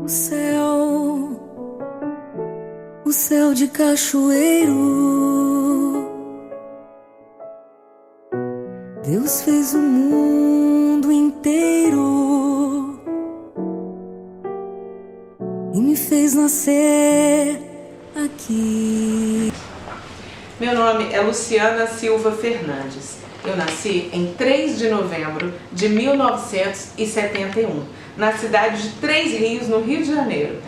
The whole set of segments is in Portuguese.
O céu de Cachoeiro, Deus fez o mundo inteiro e me fez nascer aqui. Meu nome é Luciana Silva Fernandes. Eu nasci em 3 de novembro de 1971, na cidade de Três Rios, no Rio de Janeiro.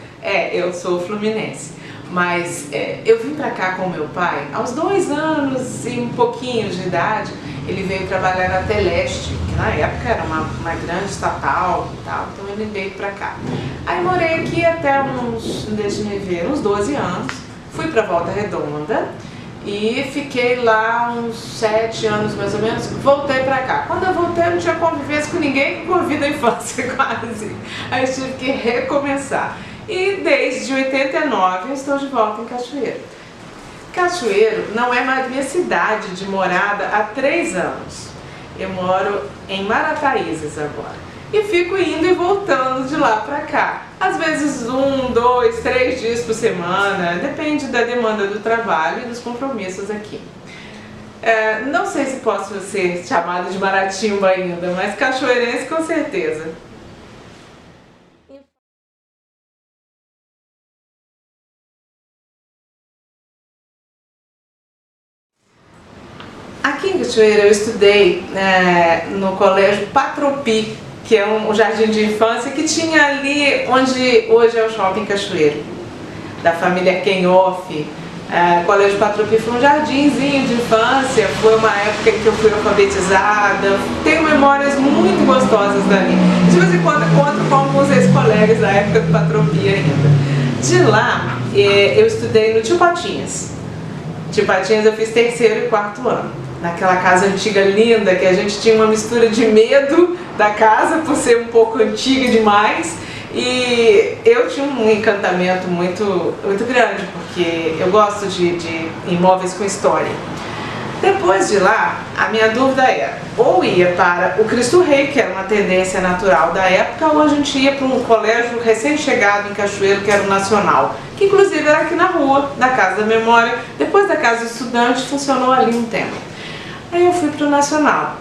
Eu sou fluminense, mas eu vim pra cá com meu pai aos 2 anos e um pouquinho de idade. Ele veio trabalhar na Teleste, que na época era uma grande estatal e tal, então ele veio pra cá. Aí morei aqui até uns 12 anos, fui pra Volta Redonda e fiquei lá uns 7 anos mais ou menos, voltei pra cá. Quando eu voltei eu não tinha convivência com ninguém, com vida da infância quase, aí eu tive que recomeçar. E desde 89 eu estou de volta em Cachoeiro. Cachoeiro não é mais minha cidade de morada há 3 anos. Eu moro em Marataízes agora. E fico indo e voltando de lá pra cá. Às vezes 1, 2, 3 dias por semana, depende da demanda do trabalho e dos compromissos aqui. Não sei se posso ser chamada de maratimba ainda, mas cachoeirense com certeza. Aqui em Cachoeira eu estudei no colégio Patropi, que é um jardim de infância que tinha ali onde hoje é o Shopping Cachoeiro, da família Kenhoff. O colégio Patropi foi um jardinzinho de infância, foi uma época que eu fui alfabetizada, tenho memórias muito gostosas dali. De vez em quando encontro com alguns ex-colegas da época do Patropi ainda. De lá eu estudei no Tio Patinhas. Tio Patinhas eu fiz 3º e 4º ano. Naquela casa antiga linda, que a gente tinha uma mistura de medo da casa por ser um pouco antiga demais, e eu tinha um encantamento muito grande, porque eu gosto de imóveis com história. Depois de lá, a minha dúvida era, ou ia para o Cristo Rei, que era uma tendência natural da época, ou a gente ia para um colégio recém-chegado em Cachoeiro, que era o Nacional, que inclusive era aqui na rua, da Casa da Memória. Depois da Casa do Estudante, funcionou ali um tempo. Aí eu fui para o Nacional.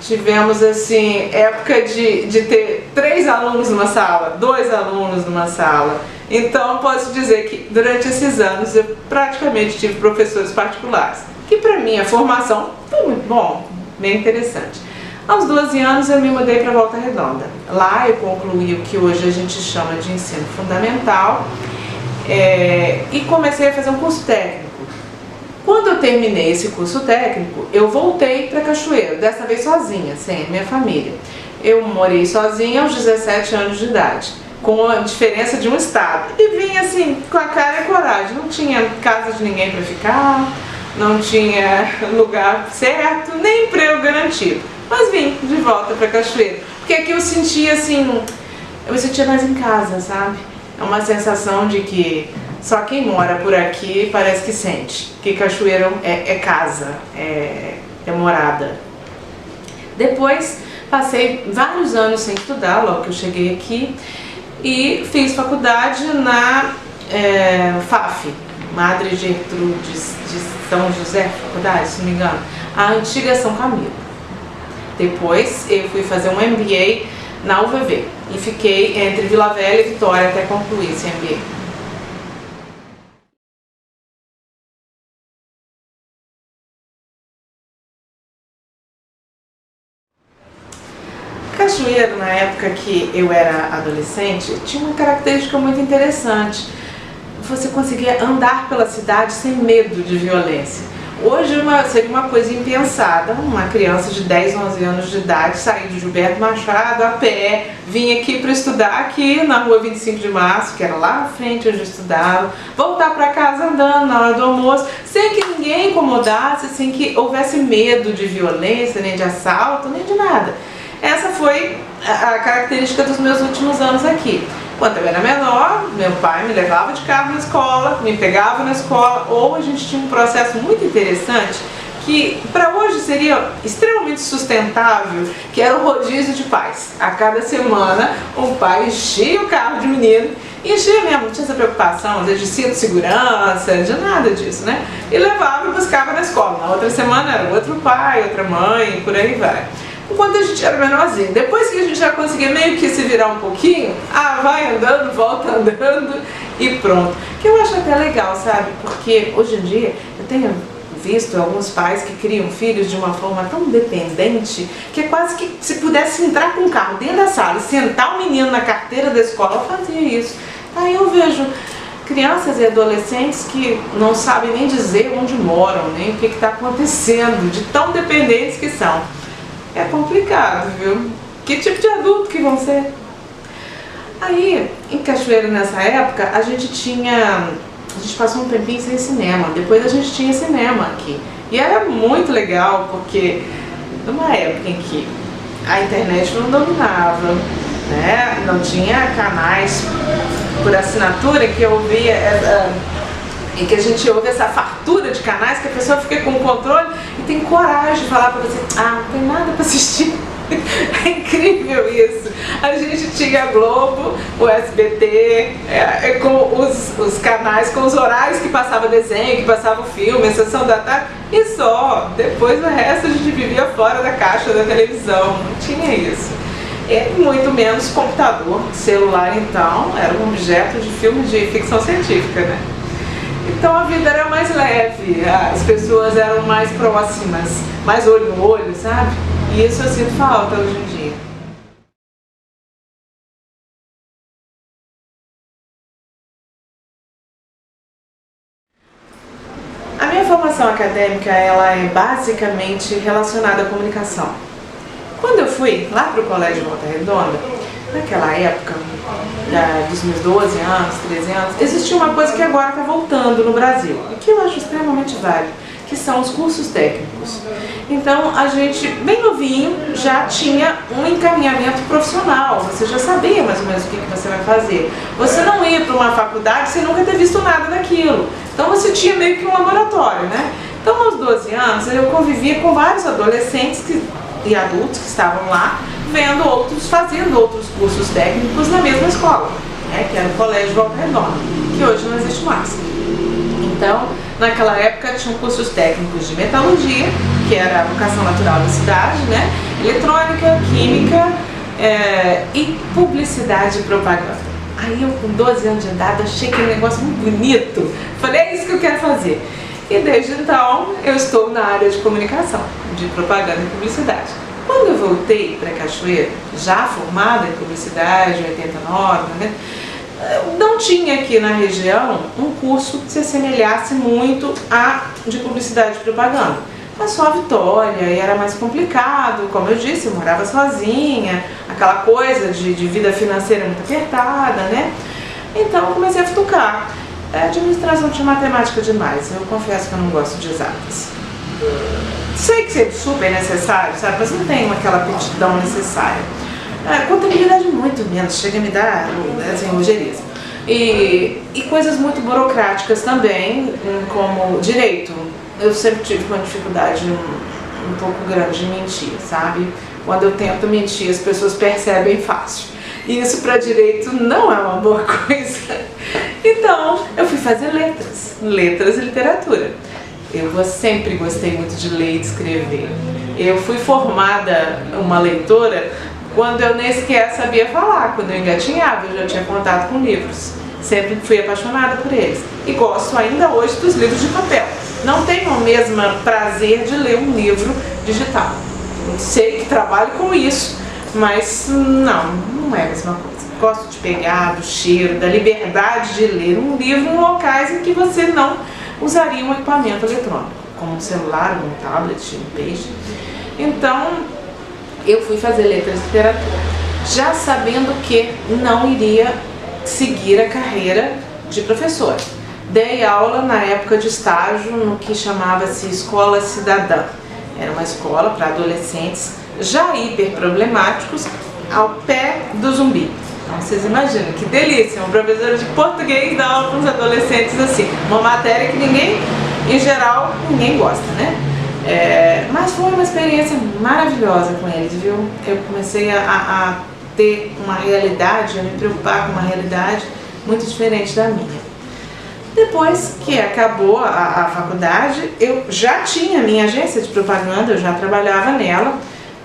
Tivemos assim, época de ter 3 alunos numa sala, 2 alunos numa sala. Então posso dizer que durante esses anos eu praticamente tive professores particulares, que para mim a formação foi muito bom, bem interessante. Aos 12 anos eu me mudei para Volta Redonda. Lá eu concluí o que hoje a gente chama de ensino fundamental e comecei a fazer um curso técnico. Quando eu terminei esse curso técnico, eu voltei para Cachoeiro, dessa vez sozinha, sem a minha família. Eu morei sozinha aos 17 anos de idade, com a diferença de um estado. E vim assim, com a cara e coragem. Não tinha casa de ninguém para ficar, não tinha lugar certo, nem emprego garantido. Mas vim de volta para Cachoeiro, porque aqui eu sentia assim, eu me sentia mais em casa, sabe? É uma sensação de que só quem mora por aqui parece que sente que Cachoeiro é casa, é morada. Depois passei vários anos sem estudar, logo que eu cheguei aqui, e fiz faculdade na FAF, Madre Gertrudes de São José, faculdade, se não me engano, a antiga São Camilo. Depois eu fui fazer um MBA na UVV e fiquei entre Vila Velha e Vitória até concluir esse MBA. Cachoeiro, na época que eu era adolescente, tinha uma característica muito interessante. Você conseguia andar pela cidade sem medo de violência. Hoje seria uma coisa impensada, uma criança de 10, 11 anos de idade sair de Gilberto Machado a pé, vir aqui para estudar aqui na rua 25 de Março, que era lá na frente onde eu estudava, voltar para casa andando na hora do almoço, sem que ninguém incomodasse, sem que houvesse medo de violência, nem de assalto, nem de nada. Essa foi a característica dos meus últimos anos aqui. Quando eu era menor, meu pai me levava de carro na escola, me pegava na escola, ou a gente tinha um processo muito interessante, que para hoje seria extremamente sustentável, que era o rodízio de pais. A cada semana um pai enchia o carro de menino, enchia mesmo, não tinha essa preocupação, às vezes de cinto de segurança, de nada disso, né? E levava e buscava na escola. Na outra semana era outro pai, outra mãe, e por aí vai. Enquanto a gente era menorzinho. Depois que a gente já conseguia meio que se virar um pouquinho, vai andando, volta andando e pronto. Que eu acho até legal, sabe? Porque hoje em dia eu tenho visto alguns pais que criam filhos de uma forma tão dependente que é quase que se pudesse entrar com um carro dentro da sala e sentar o menino na carteira da escola, eu fazia isso. Aí eu vejo crianças e adolescentes que não sabem nem dizer onde moram, nem o que está acontecendo, de tão dependentes que são. É complicado, viu? Que tipo de adulto que vão ser? Aí, em Cachoeira, nessa época, a gente passou um tempinho sem cinema. Depois a gente tinha cinema aqui. E era muito legal, porque numa época em que a internet não dominava, né? Não tinha canais por assinatura, que eu via em que a gente ouve essa fartura de canais, que a pessoa fica com o controle e tem coragem de falar pra você, não tem nada pra assistir. É incrível isso. A gente tinha a Globo, o SBT, com os canais, com os horários que passava desenho, que passava o filme, a sessão da tarde, e só. Depois o resto a gente vivia fora da caixa da televisão, não tinha isso. E muito menos computador, celular então, era um objeto de filme de ficção científica, né? Então a vida era mais leve, as pessoas eram mais próximas, mais olho no olho, sabe? E isso eu sinto falta hoje em dia. A minha formação acadêmica, ela é basicamente relacionada à comunicação. Quando eu fui lá para o Colégio Volta Redonda, naquela época, dos meus 12 anos, 13 anos, existia uma coisa que agora está voltando no Brasil, e que eu acho extremamente válido, que são os cursos técnicos. Então, a gente, bem novinho, já tinha um encaminhamento profissional, você já sabia mais ou menos o que você vai fazer. Você não ia para uma faculdade sem nunca ter visto nada daquilo. Então, você tinha meio que um laboratório, né? Então, aos 12 anos, eu convivia com vários adolescentes e adultos que estavam lá, fazendo outros cursos técnicos na mesma escola, né, que era o Colégio Volta Redonda, que hoje não existe mais. Então, naquela época tinham cursos técnicos de metalurgia, que era a vocação natural da cidade, né, eletrônica, química e publicidade e propaganda. Aí eu, com 12 anos de idade, achei aquele negócio muito bonito, falei, é isso que eu quero fazer. E desde então eu estou na área de comunicação, de propaganda e publicidade. Quando eu voltei para Cachoeira, já formada em publicidade, em 89, né, não tinha aqui na região um curso que se assemelhasse muito a de publicidade e propaganda. Mas só a Vitória, e era mais complicado, como eu disse, eu morava sozinha, aquela coisa de vida financeira muito apertada, né? Então eu comecei a futucar. Administração tinha matemática demais, eu confesso que eu não gosto de exatas. Sei que é super necessário, sabe? Mas não tenho aquela aptidão necessária. Contabilidade muito menos, chega a me dar assim, ojeriza. E coisas muito burocráticas também, como direito. Eu sempre tive uma dificuldade um pouco grande de mentir, sabe? Quando eu tento mentir, as pessoas percebem fácil. E isso para direito não é uma boa coisa. Então, eu fui fazer letras e literatura. Eu sempre gostei muito de ler e de escrever. Eu fui formada uma leitora quando eu nem sequer sabia falar, quando eu engatinhava, eu já tinha contato com livros. Sempre fui apaixonada por eles. E gosto ainda hoje dos livros de papel. Não tenho o mesmo prazer de ler um livro digital. Sei que trabalho com isso, mas não é a mesma coisa. Gosto de pegar, do cheiro, da liberdade de ler um livro em locais em que você não usaria um equipamento eletrônico, como um celular, um tablet, um peixe. Então, eu fui fazer letras e literatura, já sabendo que não iria seguir a carreira de professora. Dei aula na época de estágio no que chamava-se Escola Cidadã. Era uma escola para adolescentes já hiperproblemáticos ao pé do Zumbi. Então vocês imaginam que delícia, uma professora de português dá aula para os adolescentes assim, uma matéria que ninguém, em geral, ninguém gosta, né? Mas foi uma experiência maravilhosa com eles, viu? Eu comecei a ter uma realidade, a me preocupar com uma realidade muito diferente da minha. Depois que acabou a faculdade, eu já tinha minha agência de propaganda, eu já trabalhava nela,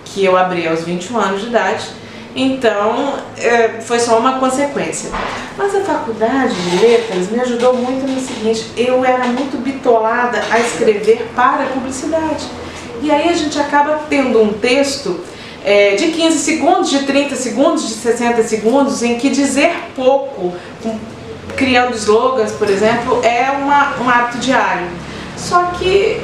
que eu abri aos 21 anos de idade, então foi só uma consequência. Mas a faculdade de letras me ajudou muito no seguinte: eu era muito bitolada a escrever para a publicidade. E aí a gente acaba tendo um texto de 15 segundos, de 30 segundos, de 60 segundos, em que dizer pouco, criando slogans, por exemplo, é um hábito diário. Só que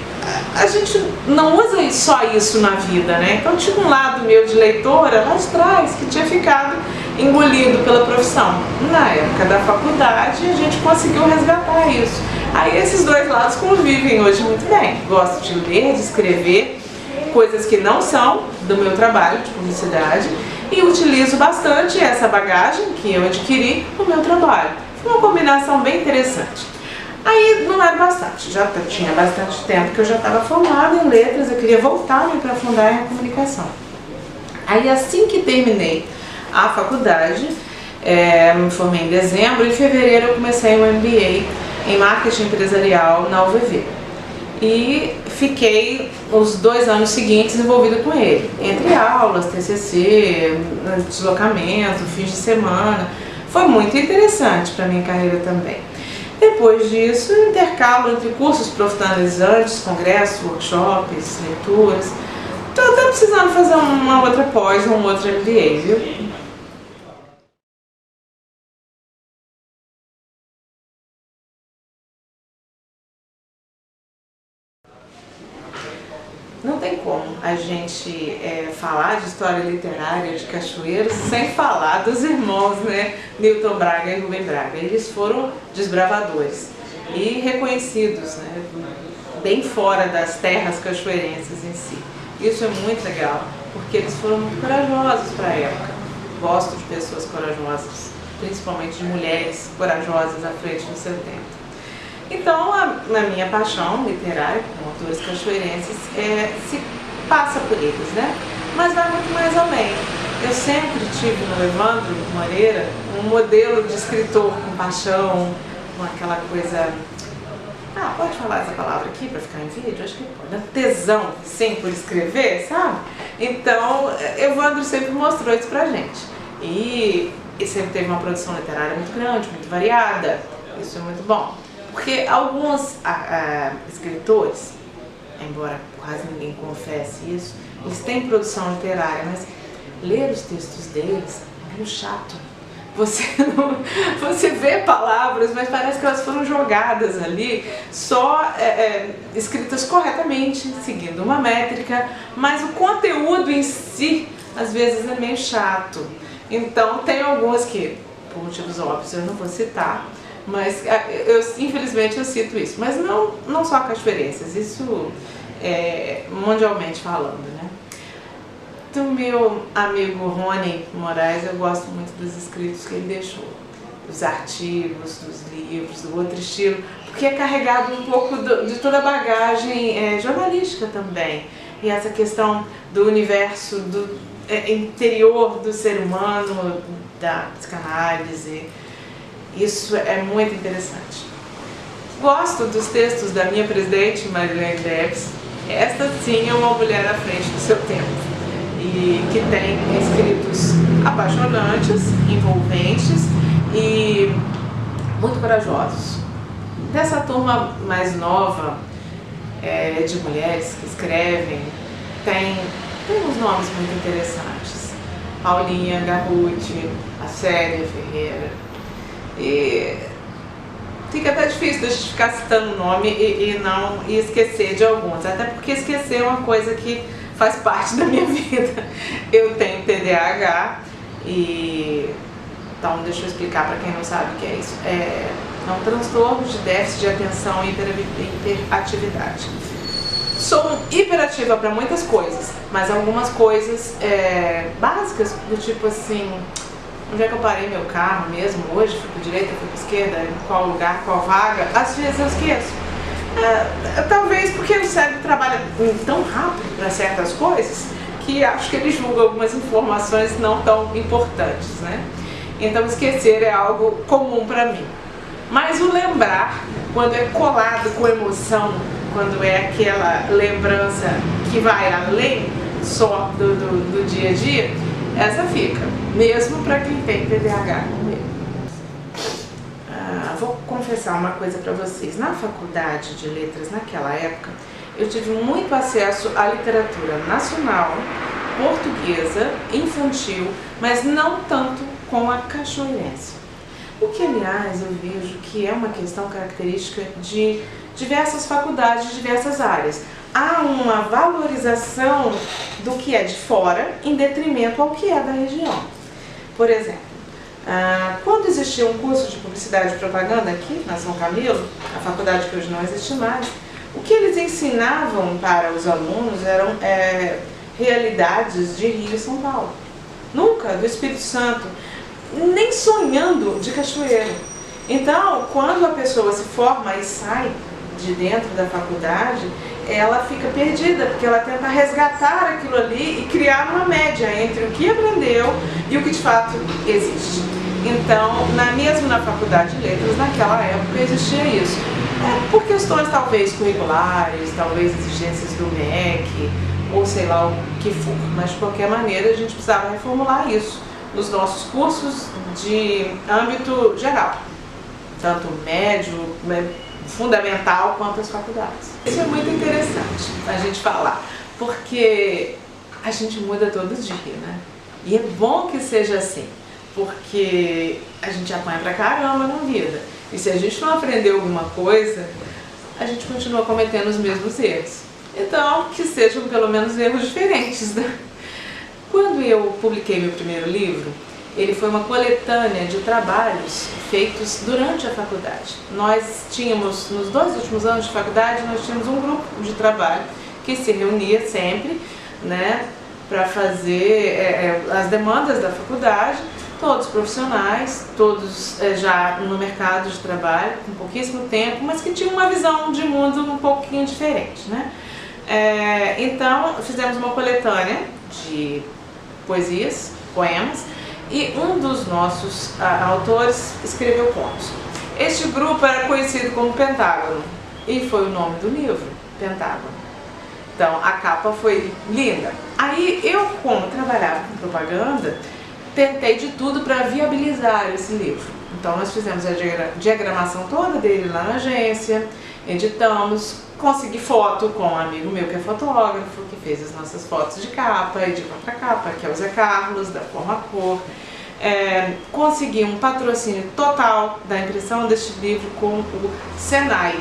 a gente não usa só isso na vida, né? Então tinha um lado meu de leitora lá de trás que tinha ficado engolido pela profissão. Na época da faculdade a gente conseguiu resgatar isso. Aí esses dois lados convivem hoje muito bem. Gosto de ler, de escrever coisas que não são do meu trabalho de publicidade e utilizo bastante essa bagagem que eu adquiri no meu trabalho. Foi uma combinação bem interessante. Aí não era bastante, já tinha bastante tempo que eu já estava formada em letras, eu queria voltar a me aprofundar em comunicação. Aí assim que terminei a faculdade, me formei em dezembro, em fevereiro eu comecei um MBA em marketing empresarial na UVV. E fiquei os 2 anos seguintes envolvida com ele, entre aulas, TCC, deslocamento, fins de semana. Foi muito interessante para a minha carreira também. Depois disso, intercalo entre cursos profissionalizantes, congressos, workshops, leituras. Estou até precisando fazer uma outra pós, um outro MBA, viu? Não tem como a gente falar de história literária de Cachoeiro sem falar dos irmãos, né, Newton Braga e Rubem Braga. Eles foram desbravadores e reconhecidos, né, bem fora das terras cachoeirenses em si. Isso é muito legal, porque eles foram muito corajosos para a época. Gosto de pessoas corajosas, principalmente de mulheres corajosas à frente do seu tempo. Então, a minha paixão literária com autores cachoeirenses se passa por eles, né? Mas vai muito mais além. Eu sempre tive no Evandro Moreira um modelo de escritor com paixão, com aquela coisa... pode falar essa palavra aqui para ficar em vídeo? Acho que pode. Tesão, sim, por escrever, sabe? Então, Evandro sempre mostrou isso pra gente. E sempre teve uma produção literária muito grande, muito variada. Isso é muito bom. Porque alguns escritores, embora quase ninguém confesse isso, eles têm produção literária, mas ler os textos deles é meio chato. Você vê palavras, mas parece que elas foram jogadas ali, só escritas corretamente, seguindo uma métrica, mas o conteúdo em si, às vezes, é meio chato. Então, tem algumas que, por motivos óbvios, eu não vou citar, mas infelizmente eu cito isso. Mas não só cachoeirenses, isso mundialmente falando, né? Do meu amigo Rony Moraes, eu gosto muito dos escritos que ele deixou, dos artigos, dos livros, do outro estilo, porque é carregado um pouco de toda a bagagem jornalística também. E essa questão do universo do interior do ser humano, da psicanálise. Isso é muito interessante. Gosto dos textos da minha presidente, Marilene Debs. Esta sim é uma mulher à frente do seu tempo. E que tem escritos apaixonantes, envolventes e muito corajosos. Dessa turma mais nova de mulheres que escrevem, tem uns nomes muito interessantes. Paulinha Garruti, a Célia Ferreira. E fica até difícil de a gente ficar citando o nome e esquecer de alguns, até porque esquecer é uma coisa que faz parte da minha vida. Eu tenho TDAH então deixa eu explicar para quem não sabe o que é isso. É um transtorno de déficit de atenção e hiperatividade. Sou hiperativa para muitas coisas, mas algumas coisas básicas, do tipo assim... Onde é que eu parei meu carro mesmo hoje? Fui para direita, fui para esquerda, em qual lugar, qual vaga? Às vezes eu esqueço. Talvez porque o cérebro trabalha tão rápido para certas coisas que acho que ele julga algumas informações não tão importantes, né? Então esquecer é algo comum para mim. Mas o lembrar, quando é colado com emoção, quando é aquela lembrança que vai além só do dia a dia, essa fica, mesmo para quem tem TDAH como eu. Vou confessar uma coisa para vocês. Na faculdade de letras, naquela época, eu tive muito acesso à literatura nacional, portuguesa, infantil, mas não tanto com a cachoeirense. O que, aliás, eu vejo que é uma questão característica de diversas faculdades, de diversas áreas. Há uma valorização do que é de fora em detrimento ao que é da região. Por exemplo, quando existia um curso de publicidade e propaganda aqui na São Camilo, a faculdade que hoje não existe mais, o que eles ensinavam para os alunos eram realidades de Rio e São Paulo. Nunca do Espírito Santo, nem sonhando de Cachoeiro. Então, quando a pessoa se forma e sai de dentro da faculdade, ela fica perdida, porque ela tenta resgatar aquilo ali e criar uma média entre o que aprendeu e o que de fato existe. Então, mesmo na faculdade de letras, naquela época existia isso. Por questões talvez curriculares, talvez exigências do MEC, ou sei lá o que for, mas de qualquer maneira a gente precisava reformular isso nos nossos cursos de âmbito geral, tanto médio, fundamental, quanto as faculdades. Isso é muito interessante a gente falar, porque a gente muda todo dia, né? E é bom que seja assim, porque a gente apanha pra caramba na vida. E se a gente não aprender alguma coisa, a gente continua cometendo os mesmos erros. Então, que sejam pelo menos erros diferentes, né? Quando eu publiquei meu primeiro livro, ele foi uma coletânea de trabalhos feitos durante a faculdade. Nós tínhamos, nos 2 últimos anos de faculdade, nós tínhamos um grupo de trabalho que se reunia sempre, né, para fazer as demandas da faculdade, todos profissionais, todos já no mercado de trabalho, com pouquíssimo tempo, mas que tinham uma visão de mundo um pouquinho diferente, né? Então, fizemos uma coletânea de poesias, poemas, e um dos nossos autores escreveu contos. Este grupo era conhecido como Pentágono, e foi o nome do livro, Pentágono. Então, a capa foi linda. Aí, eu, como trabalhava com propaganda, tentei de tudo para viabilizar esse livro. Então, nós fizemos a diagramação toda dele lá na agência, editamos, consegui foto com um amigo meu que é fotógrafo, que fez as nossas fotos de capa e de contracapa, que é o Zé Carlos, da Forma Cor. Consegui um patrocínio total da impressão deste livro com o Senai,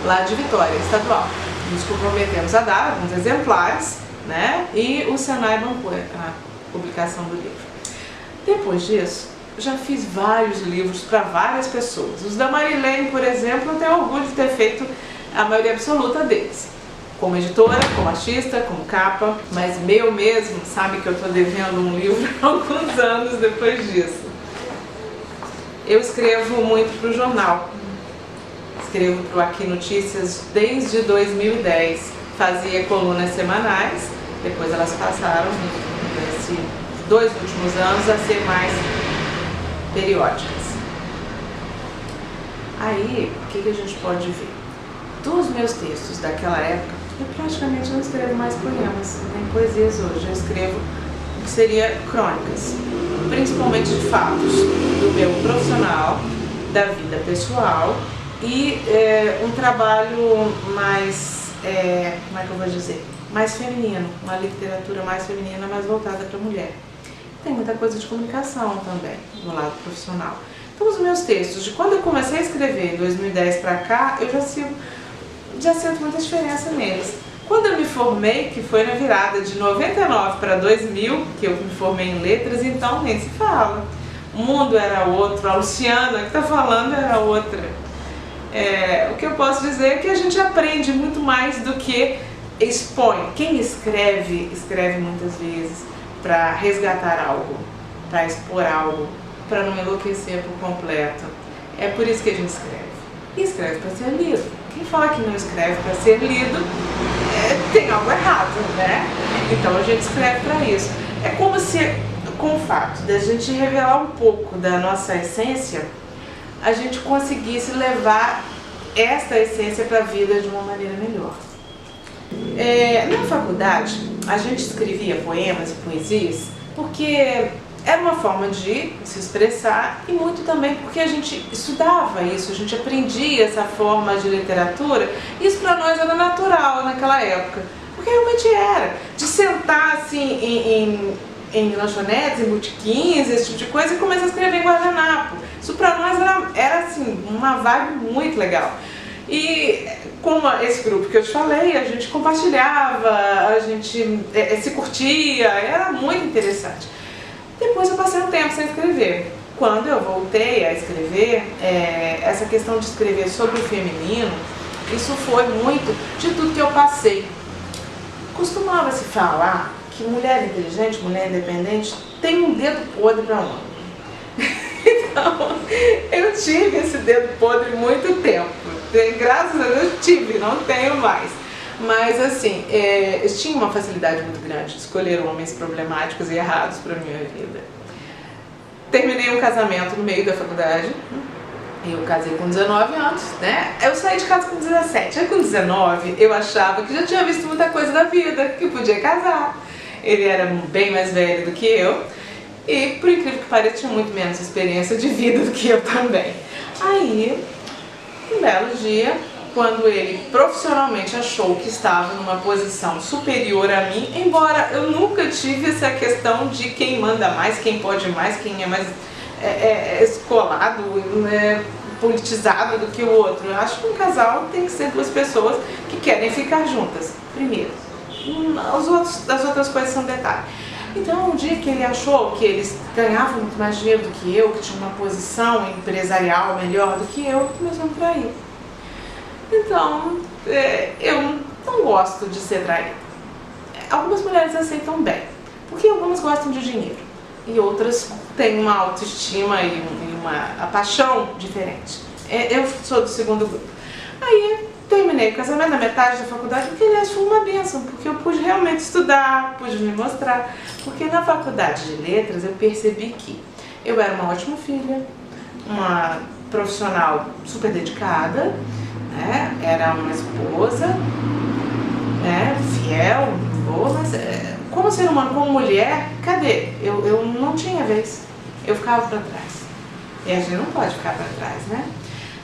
lá de Vitória, estadual. Nos comprometemos a dar alguns exemplares, né? E o Senai bancou a publicação do livro. Depois disso, já fiz vários livros para várias pessoas. Os da Marilene, por exemplo, eu tenho orgulho de ter feito a maioria absoluta deles. Como editora, como artista, como capa, mas meu mesmo sabe que eu estou devendo um livro há alguns anos depois disso. Eu escrevo muito para o jornal. Escrevo para o Aqui Notícias desde 2010. Fazia colunas semanais, depois elas passaram, nesses 2 últimos anos, a ser mais periódicas. Aí, o que a gente pode ver? Dos meus textos daquela época, eu praticamente não escrevo mais poemas, nem poesias hoje. Eu escrevo o que seria crônicas, principalmente de fatos do meu profissional, da vida pessoal e um trabalho mais, como é que eu vou dizer, mais feminino, uma literatura mais feminina, mais voltada para a mulher. Tem muita coisa de comunicação também, no lado profissional. Então, os meus textos, de quando eu comecei a escrever, em 2010 para cá, eu já sinto muita diferença neles. Quando eu me formei, que foi na virada de 99 para 2000, que eu me formei em letras, então nem se fala. O mundo era outro, a Luciana que está falando era outra. O que eu posso dizer é que a gente aprende muito mais do que expõe. Quem escreve, escreve muitas vezes para resgatar algo, para expor algo, para não enlouquecer por completo. É por isso que a gente escreve. e escreve para ser lido. Quem fala que não escreve para ser lido tem algo errado, né? Então a gente escreve para isso. É como se, com o fato de a gente revelar um pouco da nossa essência, a gente conseguisse levar esta essência para a vida de uma maneira melhor. Na faculdade, a gente escrevia poemas e poesias porque era uma forma de se expressar e muito também porque a gente estudava isso, a gente aprendia essa forma de literatura. Isso para nós era natural naquela época, porque realmente era. De sentar assim em lanchonetes, em botequins, esse tipo de coisa, e começar a escrever em guardanapo. Isso para nós era assim, uma vibe muito legal. E como esse grupo que eu te falei, a gente compartilhava, a gente se curtia, era muito interessante. Depois eu passei um tempo sem escrever. Quando eu voltei a escrever, essa questão de escrever sobre o feminino, isso foi muito de tudo que eu passei. Costumava-se falar que mulher inteligente, mulher independente, tem um dedo podre para homem. Então, eu tive esse dedo podre muito tempo. Graças a Deus tive, não tenho mais. Mas assim, eu tinha uma facilidade muito grande de escolher homens problemáticos e errados para a minha vida. Terminei um casamento no meio da faculdade. Eu casei com 19 anos, né? Eu saí de casa com 17. Aí com 19 eu achava que já tinha visto muita coisa da vida, que podia casar. Ele era bem mais velho do que eu. E, por incrível que pareça, tinha muito menos experiência de vida do que eu também. Aí, um belo dia, quando ele profissionalmente achou que estava numa posição superior a mim, embora eu nunca tive essa questão de quem manda mais, quem pode mais, quem é mais escolado, politizado do que o outro. Eu acho que um casal tem que ser duas pessoas que querem ficar juntas, primeiro. As outras coisas são detalhes. Então, um dia que ele achou que eles ganhavam muito mais dinheiro do que eu, que tinha uma posição empresarial melhor do que eu, começou a me trair. Então, eu não gosto de ser traída. Algumas mulheres aceitam bem, porque algumas gostam de dinheiro e outras têm uma autoestima e uma paixão diferente. Eu sou do segundo grupo. Aí, terminei o casamento na metade da faculdade, porque aliás foi uma bênção, porque eu pude realmente estudar, pude me mostrar. Porque na faculdade de letras eu percebi que eu era uma ótima filha, uma profissional super dedicada, né? Era uma esposa, né? Fiel, boa, mas como ser humano, como mulher, cadê? Eu não tinha vez, eu ficava para trás. E a gente não pode ficar para trás, né?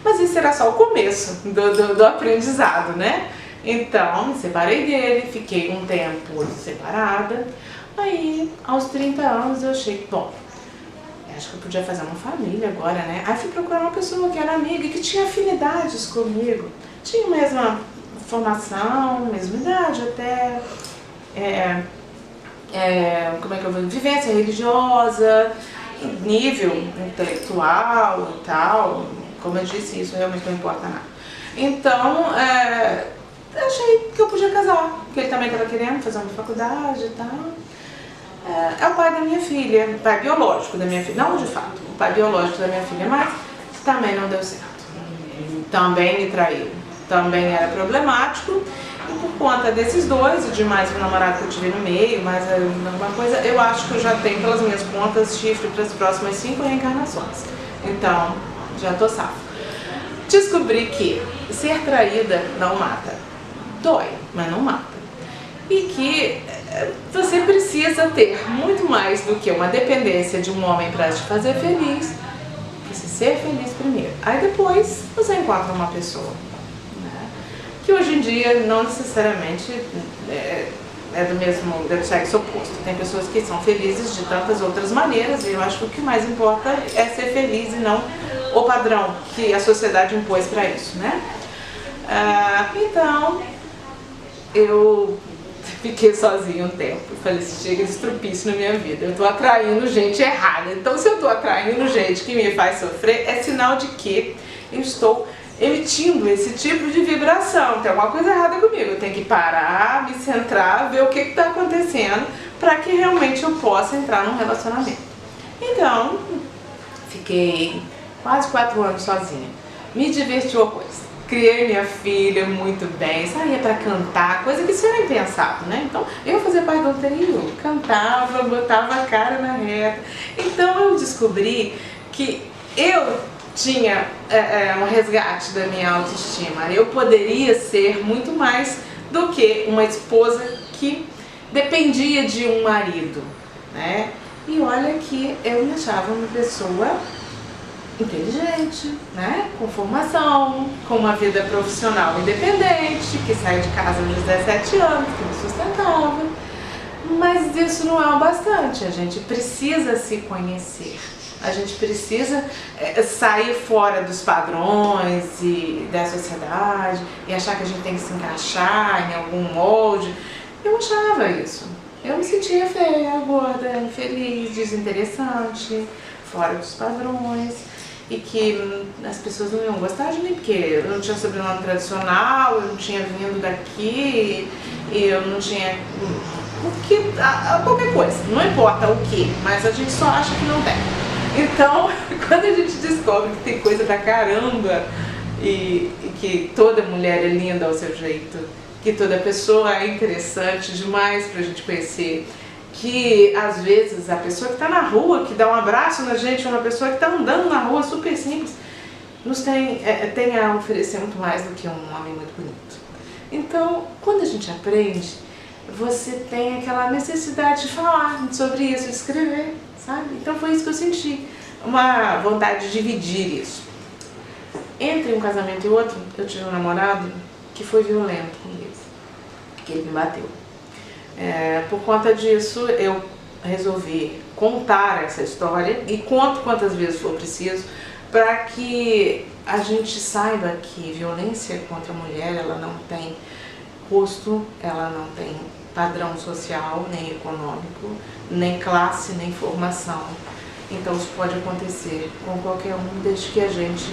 Mas isso era só o começo do aprendizado, né? Então, me separei dele, fiquei um tempo separada. Aí, aos 30 anos, eu achei, bom, acho que eu podia fazer uma família agora, né? Aí fui procurar uma pessoa que era amiga e que tinha afinidades comigo. Tinha a mesma formação, mesma idade até, como é que eu vou, vivência religiosa, nível intelectual e tal. Como eu disse, isso realmente não importa nada. Então, eu achei que eu podia casar, que ele também estava querendo fazer uma faculdade e tal. É o pai da minha filha, o pai biológico da minha filha, não de fato, o pai biológico da minha filha, mas também não deu certo. Também me traiu, também era problemático. E por conta desses dois e de mais um namorado que eu tive no meio, mais alguma coisa, eu acho que eu já tenho pelas minhas contas chifre para as próximas 5 reencarnações. Então, já tô safo. Descobri que ser traída não mata. Dói, mas não mata. E que você precisa ter muito mais do que uma dependência de um homem para te fazer feliz. Precisa ser feliz primeiro. Aí depois você encontra uma pessoa, né? Que hoje em dia não necessariamente do sexo oposto. Tem pessoas que são felizes de tantas outras maneiras e eu acho que o que mais importa é ser feliz e não o padrão que a sociedade impôs para isso, né? Então, eu fiquei sozinha um tempo. Falei, chega de estrupice na minha vida. Eu tô atraindo gente errada. Então, se eu tô atraindo gente que me faz sofrer, é sinal de que eu estou emitindo esse tipo de vibração. Tem alguma coisa errada comigo. Eu tenho que parar, me centrar, ver o que está acontecendo para que realmente eu possa entrar num relacionamento. Então, fiquei quase 4 anos sozinha. me diverti horrores. Criei minha filha muito bem, saía para cantar, coisa que isso era impensado, né? Então, eu fazia parte do trio, cantava, botava a cara na reta. Então, eu descobri que eu tinha um resgate da minha autoestima. Eu poderia ser muito mais do que uma esposa que dependia de um marido, né? E olha que eu me achava uma pessoa inteligente, né? Com formação, com uma vida profissional independente, que saiu de casa aos 17 anos, que me sustentava. Mas isso não é o bastante, a gente precisa se conhecer. A gente precisa sair fora dos padrões e da sociedade e achar que a gente tem que se encaixar em algum molde. Eu achava isso. Eu me sentia feia, gorda, infeliz, desinteressante, fora dos padrões. E que as pessoas não iam gostar de mim, porque eu não tinha sobrenome tradicional, eu não tinha vindo daqui, e eu não tinha qualquer coisa, não importa o que, mas a gente só acha que não tem. Então, quando a gente descobre que tem coisa da caramba e que toda mulher é linda ao seu jeito, que toda pessoa é interessante demais pra gente conhecer, que às vezes a pessoa que está na rua, que dá um abraço na gente, uma pessoa que está andando na rua, super simples, nos tem a oferecer muito mais do que um homem muito bonito. Então, quando a gente aprende, você tem aquela necessidade de falar sobre isso, de escrever, sabe? Então foi isso que eu senti, uma vontade de dividir isso. Entre um casamento e outro, eu tive um namorado que foi violento comigo, que ele me bateu. Por conta disso, eu resolvi contar essa história e conto quantas vezes for preciso para que a gente saiba que violência contra a mulher, ela não tem rosto, ela não tem padrão social, nem econômico, nem classe, nem formação. Então isso pode acontecer com qualquer um, desde que a gente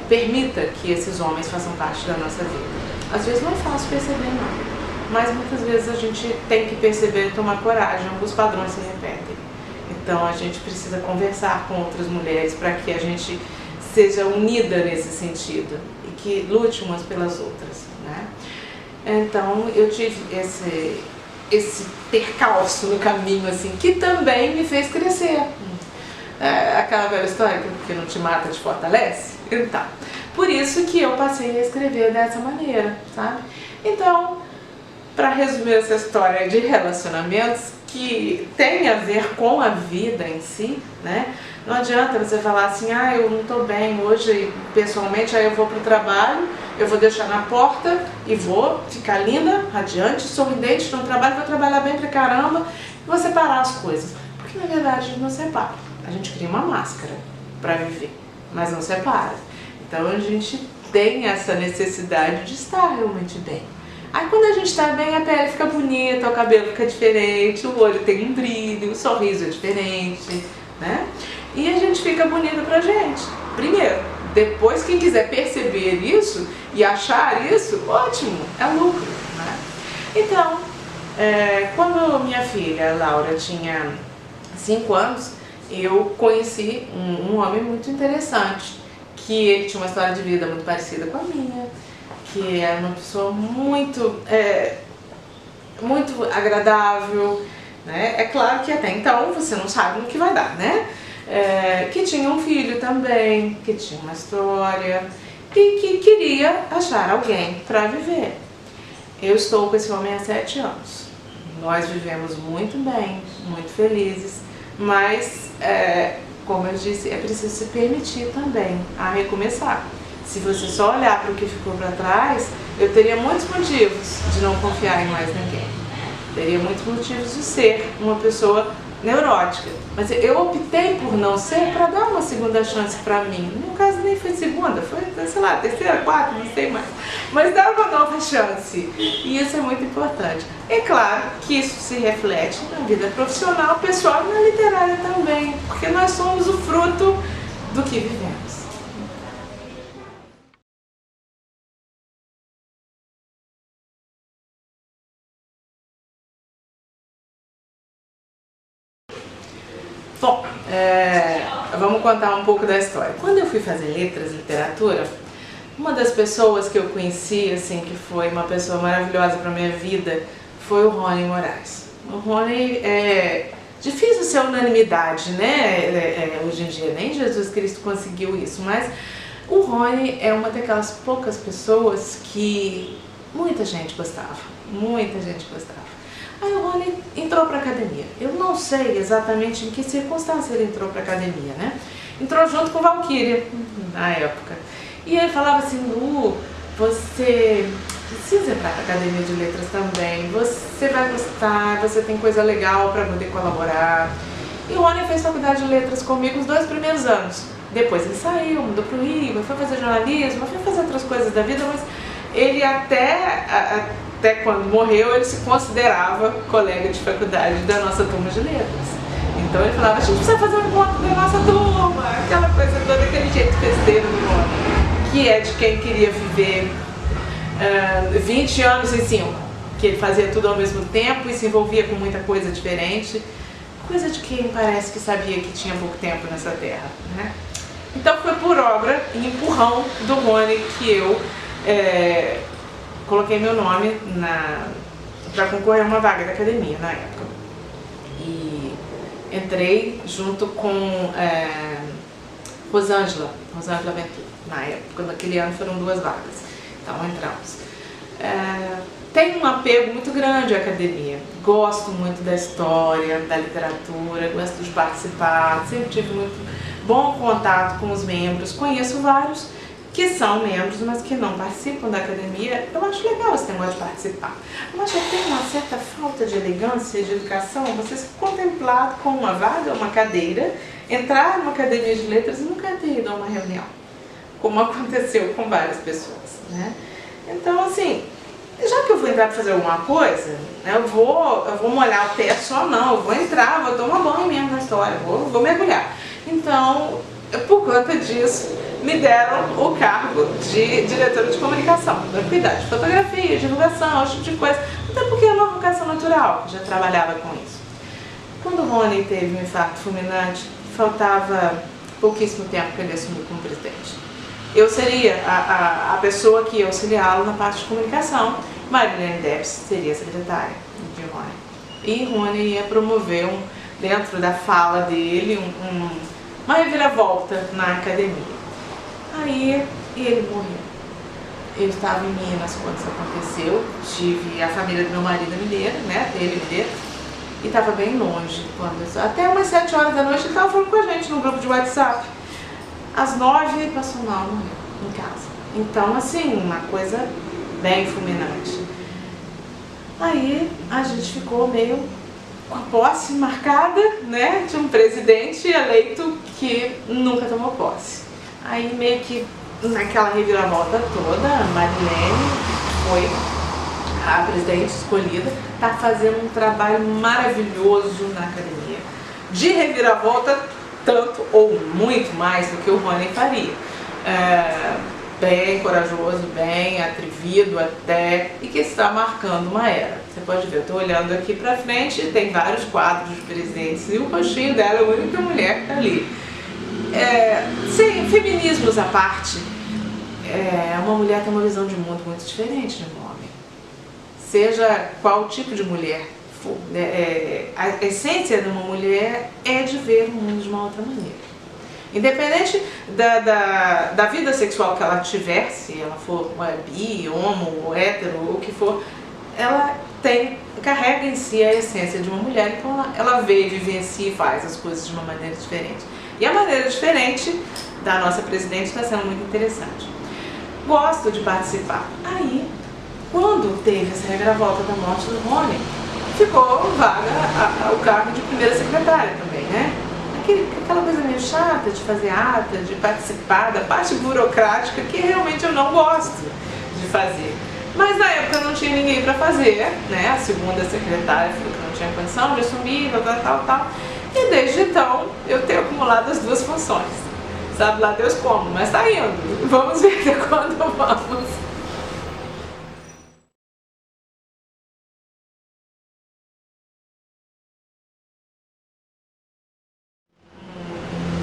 permita que esses homens façam parte da nossa vida. Às vezes não é fácil perceber, não. Mas muitas vezes a gente tem que perceber e tomar coragem, os padrões se repetem. Então a gente precisa conversar com outras mulheres para que a gente seja unida nesse sentido e que lute umas pelas outras, né? Então eu tive esse percalço no caminho, assim, que também me fez crescer. Aquela velha história que não te mata, te fortalece? Então, por isso que eu passei a escrever dessa maneira, sabe? Então, para resumir essa história de relacionamentos que tem a ver com a vida em si, né? Não adianta você falar assim, eu não estou bem hoje pessoalmente, aí eu vou para o trabalho, eu vou deixar na porta e vou ficar linda, radiante, sorridente no trabalho, vou trabalhar bem pra caramba e vou separar as coisas. Porque na verdade a gente não separa, a gente cria uma máscara para viver, mas não separa. Então a gente tem essa necessidade de estar realmente bem. Aí quando a gente está bem, a pele fica bonita, o cabelo fica diferente, o olho tem um brilho, o sorriso é diferente, né? E a gente fica bonita pra gente, primeiro. Depois, quem quiser perceber isso e achar isso, ótimo, é lucro, né? Então, quando minha filha, Laura, tinha 5 anos, eu conheci um homem muito interessante, que ele tinha uma história de vida muito parecida com a minha, que é uma pessoa muito agradável, né? É claro que até então você não sabe no que vai dar, né? Que tinha um filho também, que tinha uma história e que queria achar alguém para viver. Eu estou com esse homem há 7 anos. Nós vivemos muito bem, muito felizes, mas, como eu disse, é preciso se permitir também a recomeçar. Se você só olhar para o que ficou para trás, eu teria muitos motivos de não confiar em mais ninguém. Teria muitos motivos de ser uma pessoa neurótica. Mas eu optei por não ser para dar uma segunda chance para mim. No meu caso nem foi segunda, foi, sei lá, terceira, quarta, não sei mais. Mas dar uma nova chance. E isso é muito importante. É claro que isso se reflete na vida profissional, pessoal e na literária também. Porque nós somos o fruto do que vivemos. Bom, vamos contar um pouco da história. Quando eu fui fazer letras, literatura, uma das pessoas que eu conheci, assim, que foi uma pessoa maravilhosa para minha vida, foi o Rony Moraes. O Rony é difícil ser unanimidade, né? Hoje em dia nem Jesus Cristo conseguiu isso, mas o Rony é uma daquelas poucas pessoas que muita gente gostava, muita gente gostava. Aí o Rony entrou para a academia. Eu não sei exatamente em que circunstância ele entrou para a academia, né? Entrou junto com Valquíria, na época. E ele falava assim, Lu, você precisa entrar para a Academia de Letras também, você vai gostar, você tem coisa legal para poder colaborar. E o Rony fez faculdade de letras comigo os 2 primeiros anos. Depois ele saiu, mudou para o Rio, foi fazer jornalismo, foi fazer outras coisas da vida, mas ele até quando morreu, ele se considerava colega de faculdade da nossa turma de letras. Então ele falava, a gente precisa fazer um encontro da nossa turma, aquela coisa toda, aquele jeito festeiro do Rony, que é de quem queria viver 20 anos em 5, que ele fazia tudo ao mesmo tempo e se envolvia com muita coisa diferente, coisa de quem parece que sabia que tinha pouco tempo nessa terra, né? Então foi por obra e empurrão do Rony que eu coloquei meu nome para concorrer a uma vaga da academia na época. E entrei junto com Rosângela Ventura. Na época, naquele ano foram 2 vagas. Então entramos. Tenho um apego muito grande à academia. Gosto muito da história, da literatura, gosto de participar, sempre tive muito bom contato com os membros. Conheço vários que são membros, mas que não participam da academia. Eu acho legal esse negócio de participar. Mas já tem uma certa falta de elegância, de educação, você ser contemplado com uma vaga, uma cadeira, entrar numa academia de letras e nunca ter ido a uma reunião, como aconteceu com várias pessoas, né? Então, assim, já que eu vou entrar para fazer alguma coisa, né, eu vou molhar o pé só não, eu vou entrar, vou tomar banho mesmo na história, vou mergulhar. Então, por conta disso, me deram o cargo de diretora de comunicação, para cuidar de fotografia, divulgação, esse tipo de coisa, até porque é uma vocação natural, já trabalhava com isso. Quando o Rony teve um infarto fulminante, faltava pouquíssimo tempo para ele assumir como presidente. Eu seria a pessoa que ia auxiliá-lo na parte de comunicação, Marilene Debs seria a secretária de Rony. E Rony ia promover, dentro da fala dele, uma reviravolta na academia. Aí ele morreu. Eu estava em Minas quando isso aconteceu, tive a família do meu marido mineira, né, dele mineiro, e estava bem longe. Até umas 7 horas da noite ele estava falando com a gente no grupo de WhatsApp. Às 9 ele passou mal, morreu em casa. Então, assim, uma coisa bem fulminante. Aí a gente ficou meio com a posse marcada, né, de um presidente eleito que nunca tomou posse. Aí meio que naquela reviravolta toda, a Marilene foi a presidente escolhida, está fazendo um trabalho maravilhoso na academia. De reviravolta, tanto ou muito mais do que o Rony faria. Bem corajoso, bem atrevido até, e que está marcando uma era. Você pode ver, eu estou olhando aqui para frente, tem vários quadros de presidentes e o rostinho dela é a única mulher que está ali. Sem feminismos à parte, uma mulher tem uma visão de mundo muito diferente de um homem. Seja qual tipo de mulher for, a essência de uma mulher é de ver o mundo de uma outra maneira. Independente da vida sexual que ela tiver, se ela for bi, homo, hétero, ou o que for, ela carrega em si a essência de uma mulher, então ela vê, vivencia e faz as coisas de uma maneira diferente. E a maneira diferente da nossa presidente está sendo muito interessante. Gosto de participar. Aí, quando teve essa reviravolta da morte do Rony, ficou vaga o cargo de primeira secretária também, né? Aquela coisa meio chata de fazer ata, de participar da parte burocrática que realmente eu não gosto de fazer. Mas na época não tinha ninguém para fazer, né? A segunda secretária falou que não tinha condição de assumir, tal. E desde então eu tenho acumulado as 2 funções. Sabe lá Deus como, mas tá indo. Vamos ver até quando vamos.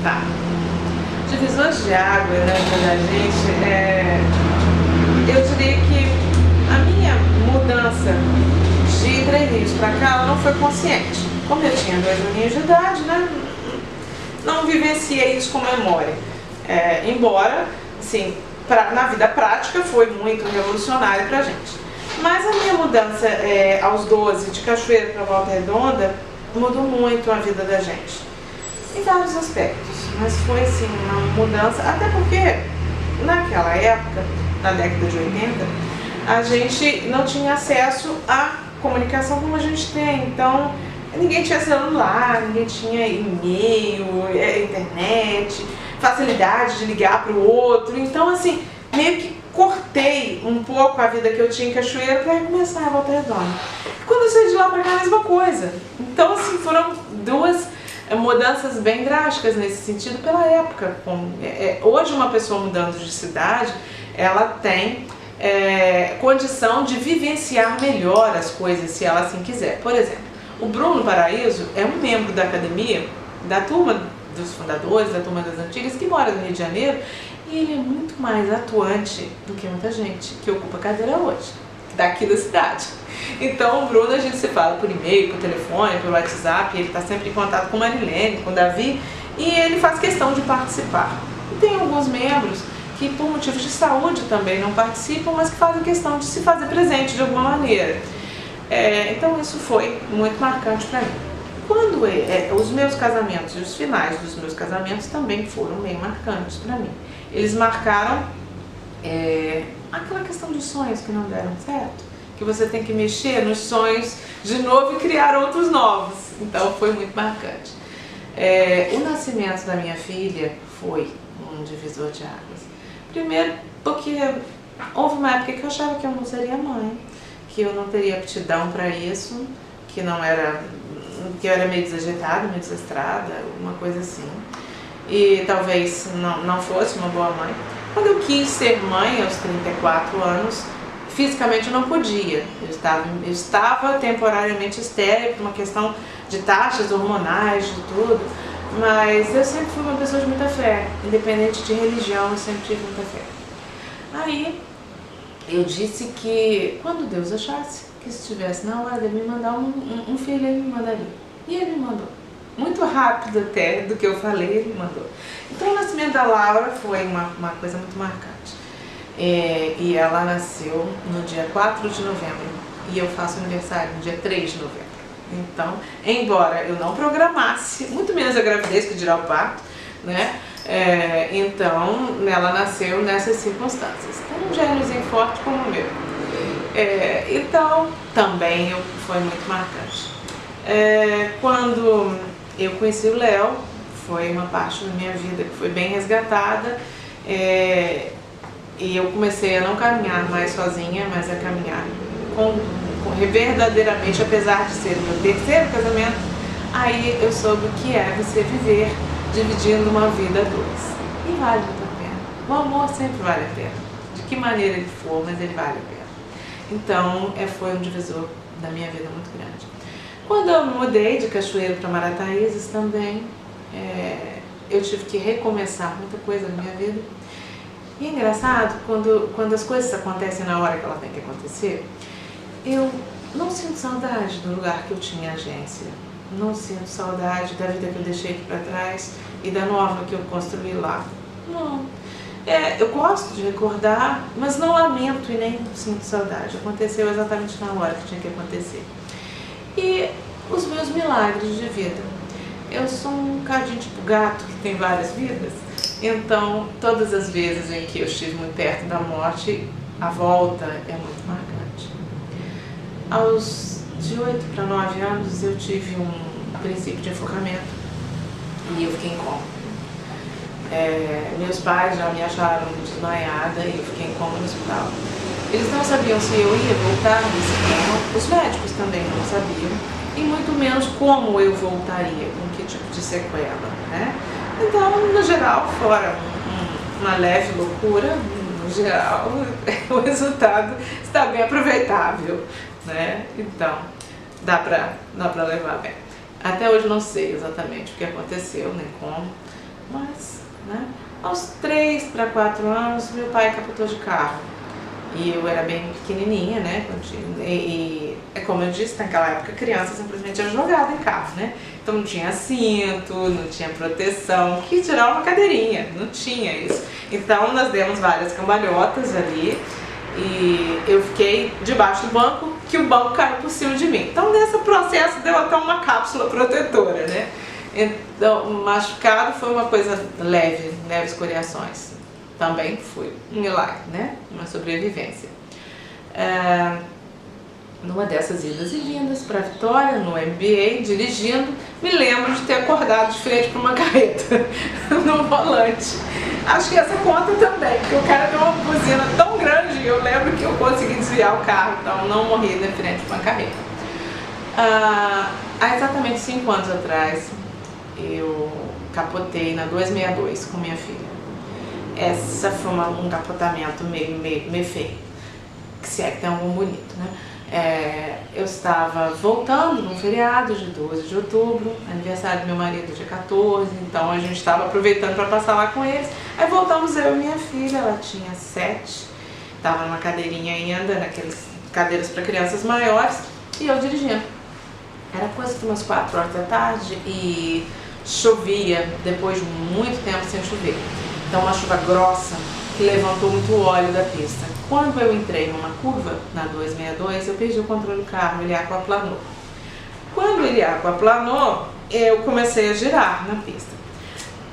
Tá. da gente, eu diria que a minha mudança de Três Rios para cá, ela não foi consciente. Como eu tinha 2 aninhos de idade, né, não vivenciei isso com memória. Embora, assim, na vida prática foi muito revolucionário pra gente. Mas a minha mudança aos 12 de Cachoeira para Volta Redonda mudou muito a vida da gente. Em vários aspectos, mas foi assim uma mudança, até porque naquela época, na década de 80, a gente não tinha acesso à comunicação como a gente tem. Então, ninguém tinha celular, ninguém tinha e-mail, internet, facilidade de ligar para o outro. Então, assim, meio que cortei um pouco a vida que eu tinha em Cachoeira para começar a Volta Redonda. Quando eu saí de lá para cá, a mesma coisa. Então, assim, foram 2 mudanças bem drásticas nesse sentido pela época. Hoje, uma pessoa mudando de cidade, ela tem condição de vivenciar melhor as coisas, se ela assim quiser. Por exemplo, o Bruno Paraíso é um membro da academia, da turma dos fundadores, da turma das antigas, que mora no Rio de Janeiro, e ele é muito mais atuante do que muita gente que ocupa a cadeira hoje, daqui da cidade. Então, o Bruno, a gente se fala por e-mail, por telefone, pelo WhatsApp, ele está sempre em contato com Marilene, com o Davi, e ele faz questão de participar. E tem alguns membros que, por motivos de saúde, também não participam, mas que fazem questão de se fazer presente de alguma maneira. Então, isso foi muito marcante para mim. Quando os meus casamentos e os finais dos meus casamentos também foram bem marcantes para mim. Eles marcaram aquela questão de sonhos que não deram certo, que você tem que mexer nos sonhos de novo e criar outros novos. Então foi muito marcante. O nascimento da minha filha foi um divisor de águas. Primeiro porque houve uma época que eu achava que eu não seria mãe, que eu não teria aptidão para isso, que eu era meio desagitada, meio desastrada, alguma coisa assim. E talvez não fosse uma boa mãe. Quando eu quis ser mãe aos 34 anos, fisicamente eu não podia. Eu estava temporariamente estéril por uma questão de taxas hormonais, de tudo. Mas eu sempre fui uma pessoa de muita fé, independente de religião, eu sempre tive muita fé. Aí eu disse que quando Deus achasse que estivesse na hora de me mandar um filho, ele me mandaria. E ele me mandou. Muito rápido até do que eu falei, ele me mandou. Então o nascimento da Laura foi uma coisa muito marcante. E ela nasceu no dia 4 de novembro e eu faço aniversário no dia 3 de novembro. Então, embora eu não programasse, muito menos a gravidez, que dirá o parto, né? Então, ela nasceu nessas circunstâncias. Então, um gêniozinho forte como o meu. Então, também foi muito marcante. Quando eu conheci o Léo, foi uma parte da minha vida que foi bem resgatada. E eu comecei a não caminhar mais sozinha, mas a caminhar verdadeiramente, apesar de ser o meu terceiro casamento. Aí eu soube o que é você viver dividindo uma vida a 2. E vale muito a pena. O amor sempre vale a pena. De que maneira ele for, mas ele vale a pena. Então, foi um divisor da minha vida muito grande. Quando eu mudei de Cachoeira para Marataízes também, eu tive que recomeçar muita coisa na minha vida. E é engraçado, quando as coisas acontecem na hora que ela tem que acontecer, eu não sinto saudade do lugar que eu tinha agência. Não sinto saudade da vida que eu deixei aqui para trás e da nova que eu construí lá. Não. Eu gosto de recordar, mas não lamento e nem sinto saudade. Aconteceu exatamente na hora que tinha que acontecer. E os meus milagres de vida. Eu sou um cadinho tipo gato que tem várias vidas. Então, todas as vezes em que eu estive muito perto da morte, a volta é muito marcante. De 8 para 9 anos, eu tive um princípio de enforcamento e eu fiquei em coma. Meus pais já me acharam desmaiada e eu fiquei em coma no hospital. Eles não sabiam se eu ia voltar desse coma, os médicos também não sabiam, e muito menos como eu voltaria, com que tipo de sequela, né? Então, no geral, fora uma leve loucura, no geral, o resultado está bem aproveitável, né? Então, dá pra levar bem. Até hoje não sei exatamente o que aconteceu, nem como, mas, né? Aos 3 para 4 anos, meu pai capotou de carro. E eu era bem pequenininha, né? E como eu disse, naquela época a criança simplesmente era jogada em carro, né? Então não tinha cinto, não tinha proteção, que tirar uma cadeirinha, não tinha isso. Então nós demos várias cambalhotas ali e eu fiquei debaixo do banco, que o banco caiu por cima de mim. Então nesse processo deu até uma cápsula protetora, né? Então o machucado foi uma coisa leve, leves escoriações. Também foi um milagre, né? Uma sobrevivência. Numa dessas idas e vindas para Vitória, no MBA, dirigindo, me lembro de ter acordado de frente para uma carreta no volante. Acho que essa conta também, porque o cara deu uma buzina tão grande e eu lembro que eu consegui desviar o carro, então não morri de frente para uma carreta. Há exatamente 5 anos atrás, eu capotei na 262 com minha filha. Essa foi um capotamento meio feio, que se é que tem algum bonito, né? Eu estava voltando num feriado de 12 de outubro, aniversário do meu marido dia 14, então a gente estava aproveitando para passar lá com eles. Aí voltamos eu e minha filha, ela tinha 7, estava numa cadeirinha ainda, naquelas cadeiras para crianças maiores, e eu dirigindo. Era coisa de umas 4 horas da tarde e chovia depois de muito tempo sem chover. Então uma chuva grossa que levantou muito o óleo da pista. Quando eu entrei numa curva, na 262, eu perdi o controle do carro, ele aquaplanou. Quando ele aquaplanou, eu comecei a girar na pista.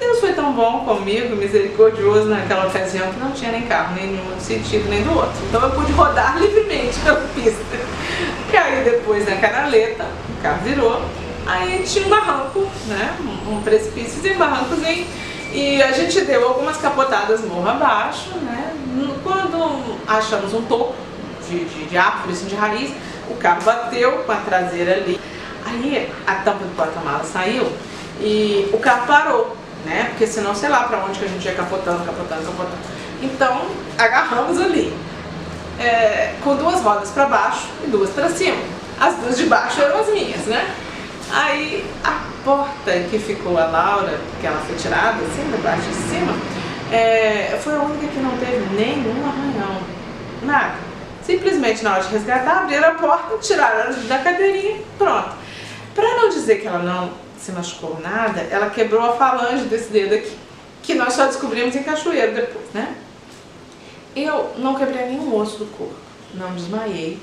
Deus foi tão bom comigo, misericordioso naquela ocasião, que não tinha nem carro, nem nenhum sentido, nem do outro. Então eu pude rodar livremente pela pista. Caí depois na canaleta, o carro virou, aí tinha um barranco, né? Um precipício e barrancos e a gente deu algumas capotadas morro abaixo, né? Quando achamos um toco de árvore, assim, de raiz, o carro bateu com a traseira ali. Aí a tampa do porta-malas saiu e o carro parou, né? Porque senão, sei lá pra onde que a gente ia capotando. Então agarramos ali, com 2 rodas pra baixo e 2 pra cima. As 2 de baixo eram as minhas, né? Aí a porta que ficou a Laura, que ela foi tirada assim, da parte de cima, foi a única que não teve nenhum arranhão, nada. Simplesmente na hora de resgatar, abriram a porta, tiraram ela da cadeirinha, pronto. Para não dizer que ela não se machucou nada, ela quebrou a falange desse dedo aqui, que nós só descobrimos em Cachoeiro depois, né? Eu não quebrei nenhum osso do corpo, não desmaiei.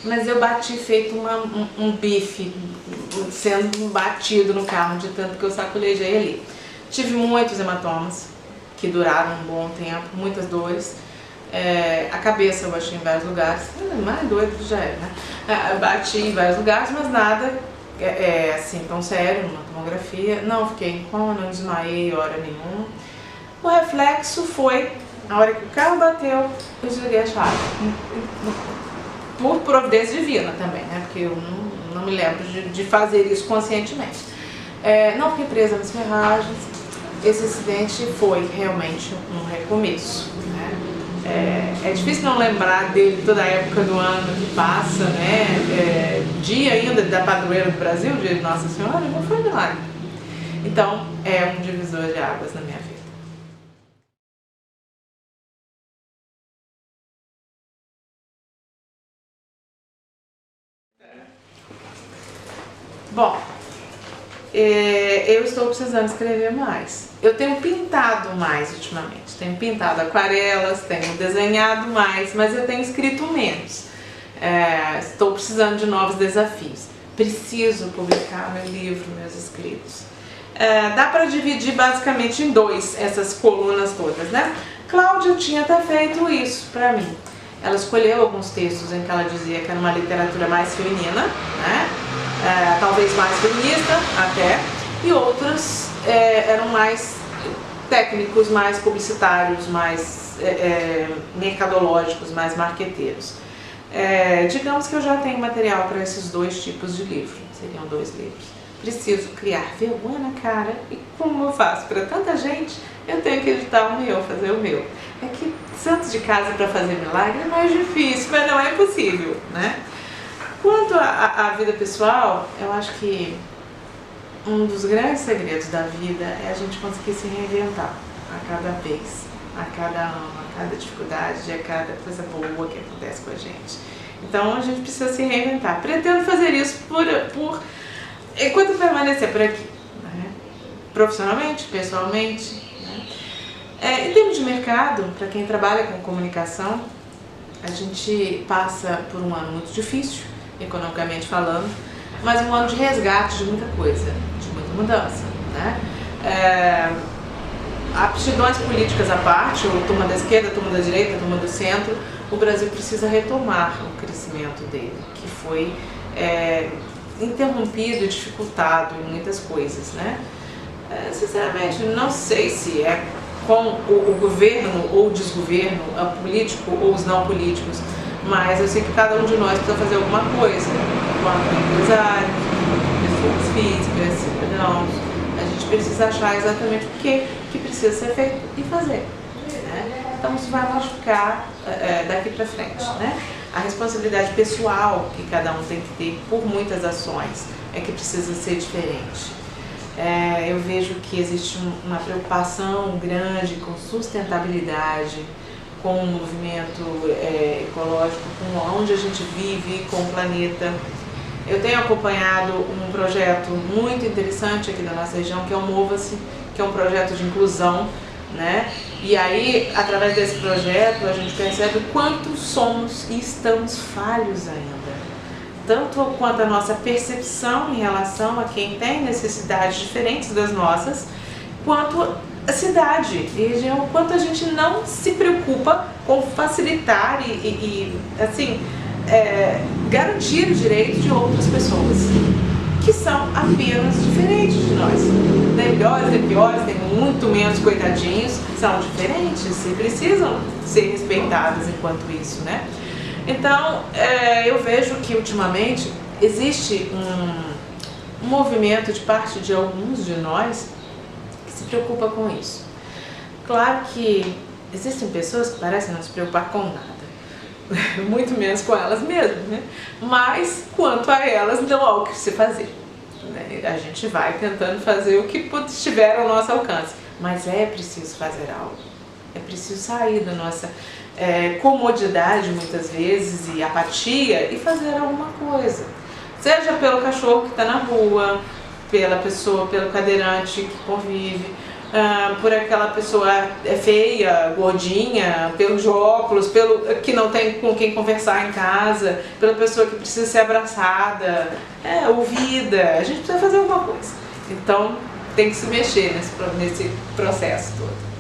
Mas eu bati feito um bife sendo batido no carro, de tanto que eu sacolejei ali. Tive muitos hematomas, que duraram um bom tempo, muitas dores. A cabeça eu bati em vários lugares, mais doido que já é, né? Bati em vários lugares, mas nada assim tão sério, numa tomografia. Não fiquei em coma, não desmaiei hora nenhuma. O reflexo foi, a hora que o carro bateu, eu desliguei a chave. Por providência divina também, né? Porque eu não me lembro de fazer isso conscientemente. Não fiquei presa nas ferragens. Esse acidente foi realmente um recomeço, né? É difícil não lembrar dele toda a época do ano que passa, né? Dia ainda da padroeira do Brasil, dia de Nossa Senhora, não foi milagre. Então, é um divisor de águas na minha vida. Bom, eu estou precisando escrever mais. Eu tenho pintado mais ultimamente. Tenho pintado aquarelas, tenho desenhado mais, mas eu tenho escrito menos. Estou precisando de novos desafios. Preciso publicar meu livro, meus escritos. Dá para dividir basicamente em 2 essas colunas todas, né? Cláudia tinha até feito isso para mim. Ela escolheu alguns textos em que ela dizia que era uma literatura mais feminina, né? Talvez mais feminista até, e outros eram mais técnicos, mais publicitários, mais mercadológicos, mais marqueteiros. Digamos que eu já tenho material para esses 2 tipos de livro, seriam 2 livros. Preciso criar vergonha na cara, e como eu faço para tanta gente, eu tenho que editar o meu, fazer o meu. É que santos de casa para fazer milagre é mais difícil, mas não é impossível, né? Quanto à vida pessoal, eu acho que um dos grandes segredos da vida é a gente conseguir se reinventar. a cada vez, a cada ano, a cada dificuldade, a cada coisa boa que acontece com a gente. Então a gente precisa se reinventar. Pretendo fazer isso enquanto permanecer por aqui, né? Profissionalmente, pessoalmente, né? Em termos de mercado, para quem trabalha com comunicação, a gente passa por um ano muito difícil, economicamente falando, mas um ano de resgate de muita coisa, de muita mudança, né? Aptidões políticas à parte, ou turma da esquerda, turma da direita, turma do centro, o Brasil precisa retomar o crescimento dele, que foi interrompido e dificultado em muitas coisas, né? Sinceramente, não sei se é com o governo ou o desgoverno, o político ou os não políticos, mas eu sei que cada um de nós precisa fazer alguma coisa, enquanto empresários, pessoas físicas, cidadãos. A gente precisa achar exatamente o que precisa ser feito e fazer, né? Então isso vai modificar daqui para frente, né? A responsabilidade pessoal que cada um tem que ter por muitas ações é que precisa ser diferente. Eu vejo que existe uma preocupação grande com sustentabilidade, com o movimento ecológico, com onde a gente vive, com o planeta. Eu tenho acompanhado um projeto muito interessante aqui da nossa região, que é o Mova-se, que é um projeto de inclusão, né? E aí, através desse projeto, a gente percebe o quanto somos e estamos falhos ainda. Tanto quanto a nossa percepção em relação a quem tem necessidades diferentes das nossas, quanto a cidade e região, o quanto a gente não se preocupa com facilitar e garantir o direito de outras pessoas, que são apenas diferentes de nós. Melhores e piores, tem muito menos coitadinhos, são diferentes e precisam ser respeitadas enquanto isso, né? Então, eu vejo que ultimamente existe um movimento de parte de alguns de nós que se preocupa com isso. Claro que existem pessoas que parecem não se preocupar com nada, muito menos com elas mesmas, né? Mas quanto a elas não há o que se fazer, né? A gente vai tentando fazer o que estiver ao nosso alcance, mas é preciso fazer algo, é preciso sair da nossa comodidade muitas vezes e apatia e fazer alguma coisa, seja pelo cachorro que está na rua, pela pessoa, pelo cadeirante que convive, por aquela pessoa feia, gordinha, pelos óculos, pelo que não tem com quem conversar em casa, pela pessoa que precisa ser abraçada, ouvida. A gente precisa fazer alguma coisa. Então tem que se mexer nesse processo todo.